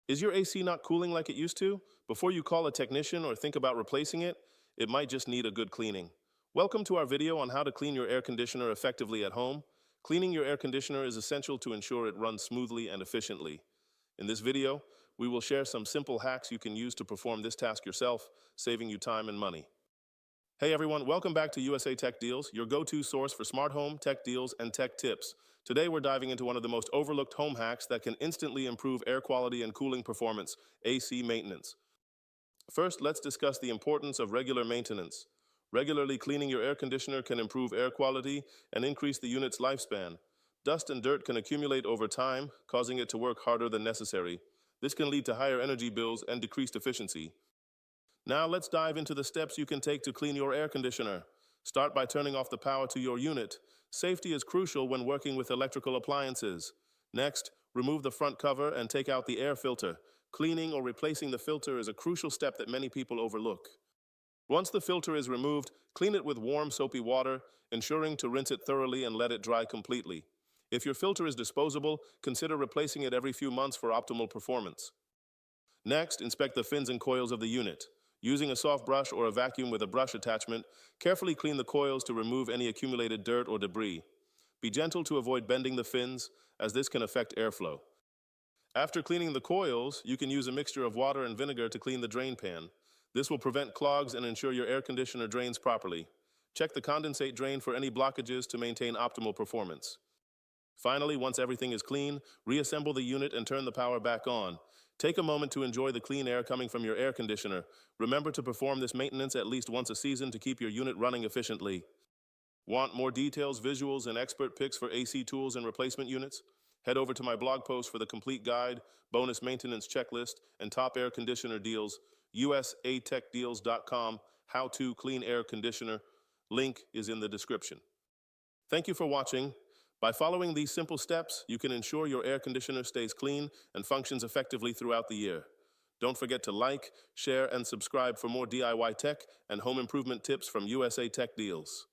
Is your AC not cooling like it used to? Before you call a technician or think about replacing it, it might just need a good cleaning. Welcome to our video on how to clean your air conditioner effectively at home. Cleaning your air conditioner is essential to ensure it runs smoothly and efficiently. In this video, we will share some simple hacks you can use to perform this task yourself, saving you time and money. Hey everyone, welcome back to USA Tech Deals, your go-to source for smart home, tech deals, and tech tips. Today we're diving into one of the most overlooked home hacks that can instantly improve air quality and cooling performance, AC maintenance. First, let's discuss the importance of regular maintenance. Regularly cleaning your air conditioner can improve air quality and increase the unit's lifespan. Dust and dirt can accumulate over time, causing it to work harder than necessary. This can lead to higher energy bills and decreased efficiency. Now let's dive into the steps you can take to clean your air conditioner. Start by turning off the power to your unit. Safety is crucial when working with electrical appliances. Next, remove the front cover and take out the air filter. Cleaning or replacing the filter is a crucial step that many people overlook. Once the filter is removed, clean it with warm, soapy water, ensuring to rinse it thoroughly and let it dry completely. If your filter is disposable, consider replacing it every few months for optimal performance. Next, inspect the fins and coils of the unit. Using a soft brush or a vacuum with a brush attachment, carefully clean the coils to remove any accumulated dirt or debris. Be gentle to avoid bending the fins, as this can affect airflow. After cleaning the coils, you can use a mixture of water and vinegar to clean the drain pan. This will prevent clogs and ensure your air conditioner drains properly. Check the condensate drain for any blockages to maintain optimal performance. Finally, once everything is clean, reassemble the unit and turn the power back on. Take a moment to enjoy the clean air coming from your air conditioner. Remember to perform this maintenance at least once a season to keep your unit running efficiently. Want more details, visuals, and expert picks for AC tools and replacement units? Head over to my blog post for the complete guide, bonus maintenance checklist, and top air conditioner deals, usatechdeals.com, how to clean air conditioner. Link is in the description. Thank you for watching. By following these simple steps, you can ensure your air conditioner stays clean and functions effectively throughout the year. Don't forget to like, share, and subscribe for more DIY tech and home improvement tips from USA Tech Deals.